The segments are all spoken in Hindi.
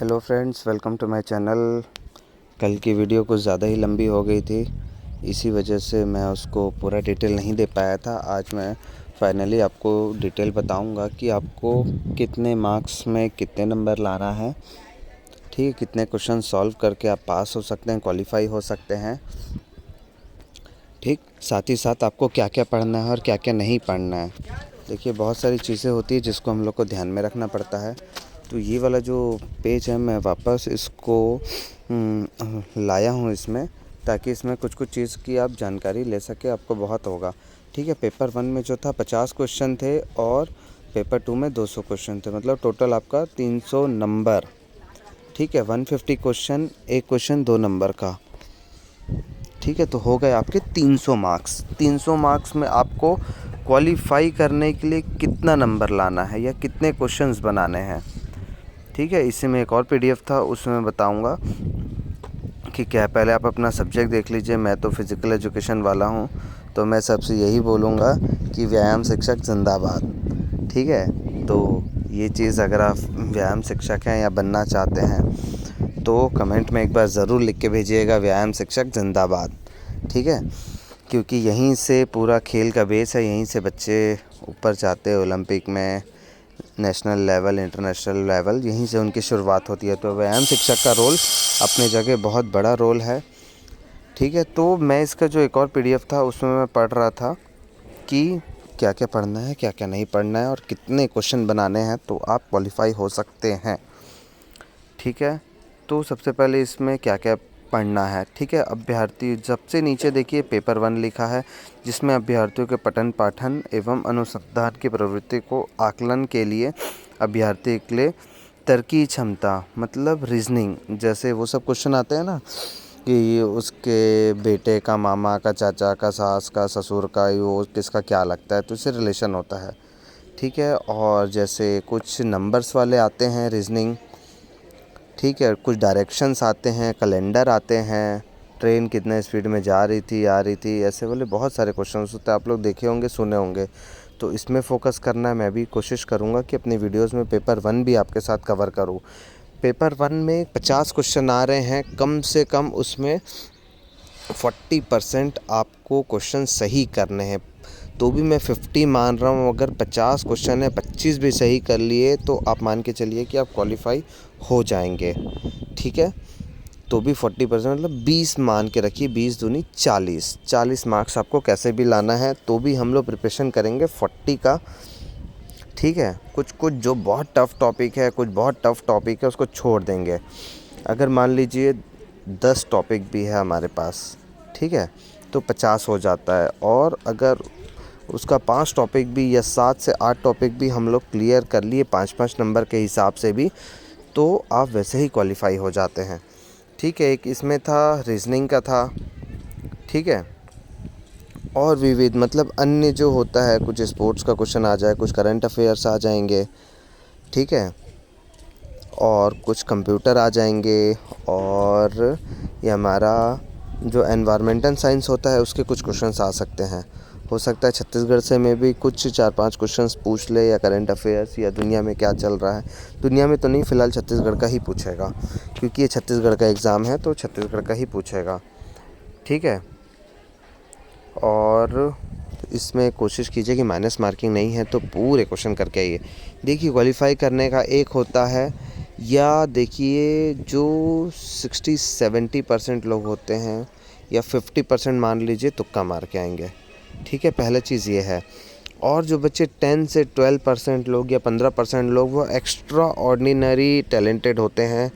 Hello friends, welcome to my channel. कल की वीडियो कुछ ज़्यादा ही लंबी हो गई थी, इसी वजह से मैं उसको पूरा डिटेल नहीं दे पाया था। आज मैं फाइनली आपको डिटेल बताऊंगा कि आपको कितने मार्क्स में कितने नंबर लाना है। ठीक है, कितने क्वेश्चन सॉल्व करके आप पास हो सकते हैं, क्वालिफाई हो सकते हैं। ठीक, साथ ही साथ आपको क्या क्या पढ़ना है और क्या क्या नहीं पढ़ना है। देखिए, बहुत सारी चीज़ें होती है जिसको हम लोग को ध्यान में रखना पड़ता है। तो ये वाला जो पेज है, मैं वापस इसको लाया हूँ इसमें, ताकि इसमें कुछ कुछ चीज़ की आप जानकारी ले सके, आपको बहुत होगा। ठीक है, पेपर 1 में जो था 50 क्वेश्चन थे और पेपर 2 में 200 क्वेश्चन थे, मतलब टोटल आपका 300 नंबर। ठीक है, 150 क्वेश्चन, एक क्वेश्चन 2 नंबर का। ठीक है, तो हो गए आपके 300 मार्क्स। 300 मार्क्स में आपको क्वालिफाई करने के लिए कितना नंबर लाना है या कितने क्वेश्चंस बनाने हैं। ठीक है, इसी में एक और पीडीएफ था, उसमें मैं बताऊंगा कि क्या। पहले आप अपना सब्जेक्ट देख लीजिए। मैं तो फिज़िकल एजुकेशन वाला हूं, तो मैं सबसे यही बोलूँगा कि व्यायाम शिक्षक जिंदाबाद। ठीक है, तो ये चीज़, अगर आप व्यायाम शिक्षक हैं या बनना चाहते हैं तो कमेंट में एक बार ज़रूर लिख के भेजिएगा, व्यायाम शिक्षक जिंदाबाद। ठीक है, क्योंकि यहीं से पूरा खेल का बेस है, यहीं से बच्चे ऊपर जाते हैं, ओलंपिक में, नेशनल लेवल, इंटरनेशनल लेवल, यहीं से उनकी शुरुआत होती है। तो व्यायाम शिक्षक का रोल अपने जगह बहुत बड़ा रोल है। ठीक है, तो मैं इसका जो एक और पीडीएफ था उसमें मैं पढ़ रहा था कि क्या क्या पढ़ना है, क्या क्या नहीं पढ़ना है और कितने क्वेश्चन बनाने हैं तो आप क्वालिफाई हो सकते हैं। ठीक है, तो सबसे पहले इसमें क्या क्या पढ़ना है। ठीक है, अभ्यर्थी, सबसे नीचे देखिए पेपर 1 लिखा है, जिसमें अभ्यर्थियों के पठन पाठन एवं अनुसंधान की प्रवृत्ति को आकलन के लिए अभ्यर्थी के लिए तर्की क्षमता, मतलब रीजनिंग, जैसे वो सब क्वेश्चन आते हैं ना कि उसके बेटे का, मामा का, चाचा का, सास का, ससुर का, वो किसका क्या लगता है, तो इससे रिलेशन होता है। ठीक है, और जैसे कुछ नंबर्स वाले आते हैं रीजनिंग। ठीक है, कुछ डायरेक्शंस आते हैं, कैलेंडर आते हैं, ट्रेन कितने स्पीड में जा रही थी, आ रही थी, ऐसे वाले बहुत सारे क्वेश्चंस होते हैं, आप लोग देखे होंगे, सुने होंगे। तो इसमें फ़ोकस करना है। मैं भी कोशिश करूँगा कि अपनी वीडियोस में पेपर 1 भी आपके साथ कवर करूँ। पेपर 1 में 50 क्वेश्चन आ रहे हैं, कम से कम उसमें 40% आपको क्वेश्चन सही करने हैं। तो भी मैं 50 मान रहा हूँ, अगर 50 क्वेश्चन है, 25 भी सही कर लिए तो आप मान के चलिए कि आप क्वालिफाई हो जाएंगे। ठीक है, तो भी 40% मतलब 20 मान के रखिए, 20 दूनी 40, 40 मार्क्स आपको कैसे भी लाना है। तो भी हम लोग प्रिपरेशन करेंगे 40 का। ठीक है, कुछ कुछ जो बहुत टफ़ टॉपिक है, कुछ बहुत टफ़ टॉपिक है, उसको छोड़ देंगे। अगर मान लीजिए 10 टॉपिक भी है हमारे पास, ठीक है, तो 50 हो जाता है। और अगर उसका 5 टॉपिक भी या 7 से 8 टॉपिक भी हम लोग क्लियर कर लिए 5-5 नंबर के हिसाब से भी, तो आप वैसे ही क्वालिफाई हो जाते हैं। ठीक है, एक इसमें था, रीजनिंग का था। ठीक है, और विविध, मतलब अन्य जो होता है, कुछ स्पोर्ट्स का क्वेश्चन आ जाए, कुछ करंट अफेयर्स आ जाएंगे। ठीक है, और कुछ कंप्यूटर आ जाएंगे, और ये हमारा जो एनवायरमेंटल साइंस होता है उसके कुछ क्वेश्चंस आ सकते हैं। हो सकता है छत्तीसगढ़ से में भी कुछ 4-5 क्वेश्चंस पूछ ले, या करंट अफेयर्स, या दुनिया में क्या चल रहा है। दुनिया में तो नहीं, फ़िलहाल छत्तीसगढ़ का ही पूछेगा, क्योंकि ये छत्तीसगढ़ का एग्ज़ाम है, तो छत्तीसगढ़ का ही पूछेगा। ठीक है, और इसमें कोशिश कीजिए कि माइनस मार्किंग नहीं है, तो पूरे क्वेश्चन करके आइए। देखिए, क्वालिफाई करने का एक होता है, या देखिए जो 60-70% लोग होते हैं, या 50% मान लीजिए, तुक्का मार के आएंगे। ठीक है, पहला चीज़ ये है। और जो बच्चे 10 से 12% लोग या 15% लोग, वो एक्स्ट्रा ऑर्डिनरी टैलेंटेड होते हैं,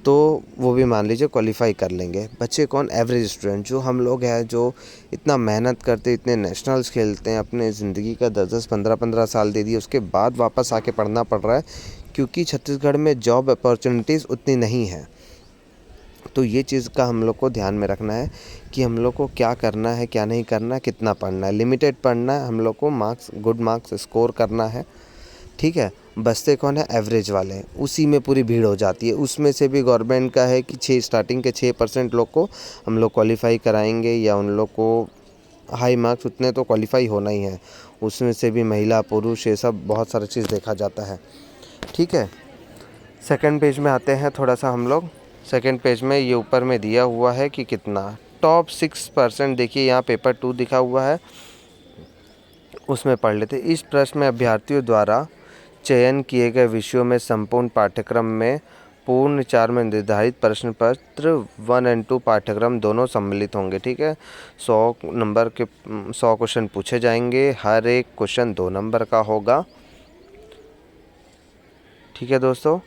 तो वो भी मान लीजिए क्वालिफाई कर लेंगे। बच्चे कौन? एवरेज स्टूडेंट, जो हम लोग हैं, जो इतना मेहनत करते, इतने नेशनल्स खेलते हैं, अपने ज़िंदगी का 10-10, 15-15 साल दे दिए, उसके बाद वापस आके पढ़ना पड़ रहा है, क्योंकि छत्तीसगढ़ में जॉब अपॉर्चुनिटीज़ उतनी नहीं है। तो ये चीज़ का हम लोग को ध्यान में रखना है कि हम लोग को क्या करना है, क्या नहीं करना है, कितना पढ़ना है। लिमिटेड पढ़ना है, हम लोग को मार्क्स, गुड मार्क्स स्कोर करना है। ठीक है, बचते कौन है? एवरेज वाले, उसी में पूरी भीड़ हो जाती है। उसमें से भी गवर्नमेंट का है कि स्टार्टिंग के 6% लोग को हम लोग क्वालिफाई कराएंगे, या उन लोग को हाई मार्क्स उतने तो क्वालिफाई होना ही है। उसमें से भी महिला, पुरुष, ये सब बहुत सारा चीज़ देखा जाता है। ठीक है, सेकंड पेज में आते हैं थोड़ा सा हम लोग। सेकंड पेज में ये ऊपर में दिया हुआ है कि कितना टॉप 6%, देखिए यहाँ पेपर 2 दिखा हुआ है, उसमें पढ़ लेते। इस प्रश्न में अभ्यर्थियों द्वारा चयन किए गए विषयों में संपूर्ण पाठ्यक्रम में पूर्ण 4 में निर्धारित प्रश्न पत्र 1 एंड 2 पाठ्यक्रम दोनों सम्मिलित होंगे। ठीक है, 100 नंबर के 100 क्वेश्चन पूछे जाएंगे, हर एक क्वेश्चन 2 नंबर का होगा। ठीक है दोस्तों,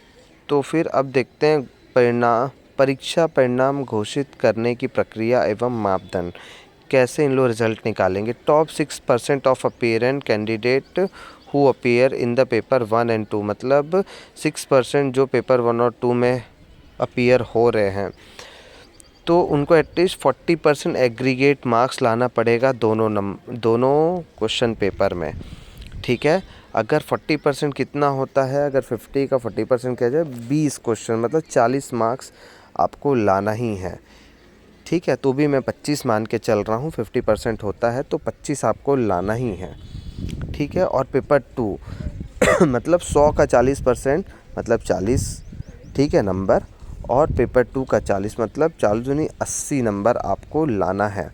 तो फिर अब देखते हैं परीक्षा परिणाम घोषित करने की प्रक्रिया एवं मापदंड, कैसे इन लोग रिजल्ट निकालेंगे। Top 6% of apparent candidate who appear in the paper 1 and 2, मतलब 6% जो पेपर 1 और 2 में अपियर हो रहे हैं, तो उनको एटलीस्ट 40% एग्रीगेट मार्क्स लाना पड़ेगा दोनों क्वेश्चन पेपर में। ठीक है, अगर 40% कितना होता है, अगर 50 का 40% किया जाए 20 क्वेश्चन, मतलब 40 मार्क्स आपको लाना ही है। ठीक है, तो भी मैं 25 मान के चल रहा हूँ, 50% होता है तो 25 आपको लाना ही है। ठीक है, और पेपर 2 मतलब 100 का 40% मतलब 40, ठीक है, नंबर, और पेपर 2 का 40 मतलब 40 दूनी 80 नंबर आपको लाना है।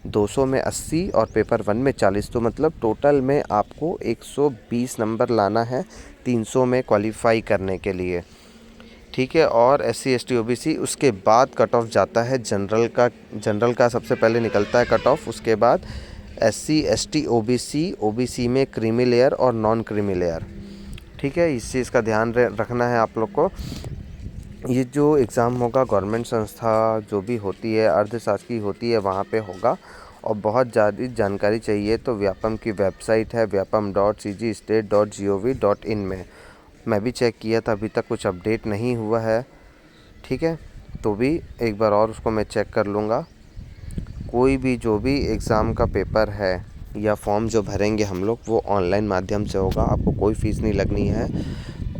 200 में 80 और पेपर 1 में 40, तो मतलब टोटल में आपको 120 नंबर लाना है 300 में क्वालिफाई करने के लिए। ठीक है, और SC ST OBC उसके बाद कट ऑफ जाता है जनरल का सबसे पहले निकलता है कट ऑफ, उसके बाद SC ST OBC में क्रीमी लेयर और नॉन क्रीमी लेयर। ठीक है, इस चीज़ का ध्यान रखना है आप लोग को। ये जो एग्ज़ाम होगा गवर्नमेंट संस्था जो भी होती है, अर्धशासकीय होती है, वहाँ पे होगा। और बहुत ज़्यादा जानकारी चाहिए तो व्यापम की वेबसाइट है vyapam.cgstate.gov.in में, मैं भी चेक किया था, अभी तक कुछ अपडेट नहीं हुआ है। ठीक है, तो भी एक बार और उसको मैं चेक कर लूँगा। कोई भी जो भी एग्ज़ाम का पेपर है या फॉर्म जो भरेंगे हम लोग, वो ऑनलाइन माध्यम से होगा, आपको कोई फ़ीस नहीं लगनी है।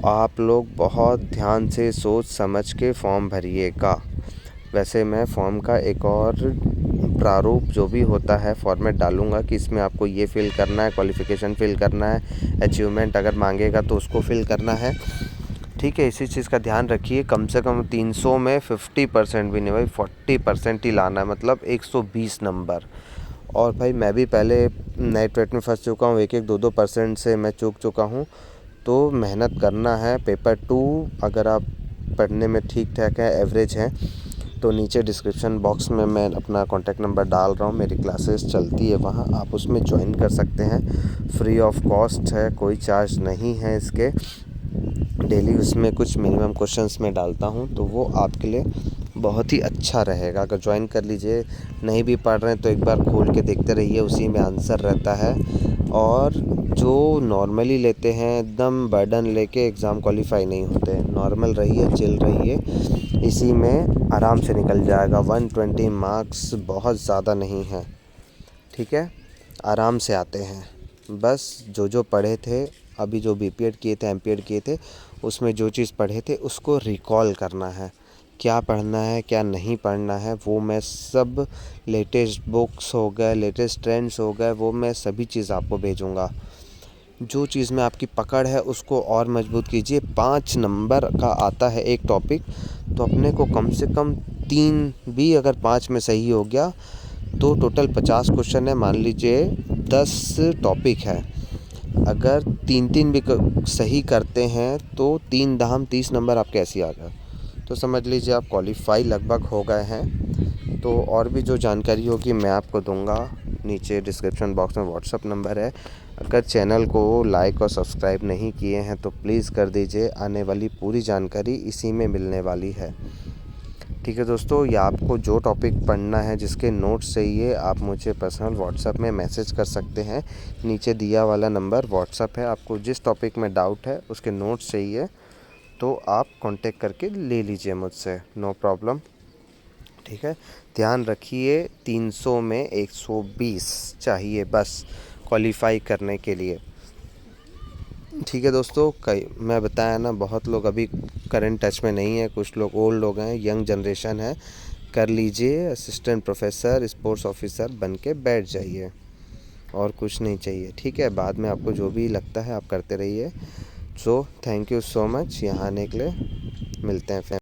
आप लोग बहुत ध्यान से सोच समझ के फॉर्म भरिएगा। वैसे मैं फॉर्म का एक और प्रारूप जो भी होता है फॉर्मेट डालूँगा कि इसमें आपको ये फ़िल करना है, क्वालिफ़िकेशन फ़िल करना है, अचीवमेंट अगर मांगेगा तो उसको फ़िल करना है। ठीक है, इसी चीज़ का ध्यान रखिए। कम से कम 300 में 50% भी नहीं भाई, 40% ही लाना है, मतलब 120 नंबर। और भाई मैं भी पहले नेट वेट में फंस चुका हूँ, 1-2% से मैं चूक चुका हूँ, तो मेहनत करना है। पेपर 2 अगर आप पढ़ने में ठीक ठाक है, एवरेज हैं, तो नीचे डिस्क्रिप्शन बॉक्स में मैं अपना कॉन्टैक्ट नंबर डाल रहा हूँ, मेरी क्लासेस चलती है वहाँ, आप उसमें ज्वाइन कर सकते हैं। फ्री ऑफ कॉस्ट है, कोई चार्ज नहीं है इसके। डेली उसमें कुछ मिनिमम क्वेश्चंस में डालता हूँ, तो वो आपके लिए बहुत ही अच्छा रहेगा। अगर ज्वाइन कर लीजिए, नहीं भी पढ़ रहे हैं तो एक बार खोल के देखते रहिए, उसी में आंसर रहता है। और जो नॉर्मली लेते हैं एकदम बर्डन लेके एग्ज़ाम क्वालिफाई नहीं होते, नॉर्मल रहिए, चिल रहिए, इसी में आराम से निकल जाएगा। 120 मार्क्स बहुत ज़्यादा नहीं है। ठीक है, आराम से आते हैं। बस जो पढ़े थे, अभी जो BPED किए थे, MPED किए थे, उसमें जो चीज़ पढ़े थे उसको रिकॉल करना है। क्या पढ़ना है क्या नहीं पढ़ना है वो मैं सब, लेटेस्ट बुक्स हो गए, लेटेस्ट ट्रेंड्स हो गए, वो मैं सभी चीज़ आपको भेजूँगा। जो चीज़ में आपकी पकड़ है उसको और मजबूत कीजिए। 5 नंबर का आता है एक टॉपिक, तो अपने को कम से कम 3 भी, अगर 5 में सही हो गया तो टोटल 50 क्वेश्चन है, मान लीजिए 10 टॉपिक है। अगर 3-3 भी सही करते हैं तो 3 दाम 30 नंबर आपके ऐसे आ गए, तो समझ लीजिए आप क्वालिफाई लगभग हो गए हैं। तो और भी जो जानकारी होगी मैं आपको दूंगा, नीचे डिस्क्रिप्शन बॉक्स में व्हाट्सअप नंबर है। अगर चैनल को लाइक और सब्सक्राइब नहीं किए हैं तो प्लीज़ कर दीजिए, आने वाली पूरी जानकारी इसी में मिलने वाली है। ठीक है दोस्तों, या आपको जो टॉपिक पढ़ना है, जिसके नोट्स चाहिए, आप मुझे पर्सनल व्हाट्सएप में मैसेज कर सकते हैं। नीचे दिया वाला नंबर व्हाट्सएप है। आपको जिस टॉपिक में डाउट है, उसके नोट्स चाहिए, तो आप कांटेक्ट करके ले लीजिए मुझसे, नो प्रॉब्लम। ठीक है, ध्यान रखिए 300 में 120 चाहिए बस क्वालिफाई करने के लिए। ठीक है दोस्तों, कई मैं बताया ना, बहुत लोग अभी करंट टच में नहीं है, कुछ लोग ओल्ड लोग हैं, यंग जनरेशन है। कर लीजिए, असिस्टेंट प्रोफेसर, स्पोर्ट्स ऑफिसर बन के बैठ जाइए, और कुछ नहीं चाहिए। ठीक है, बाद में आपको जो भी लगता है आप करते रहिए। So thank you so much यहाँ आने के लिए। मिलते हैं फिर।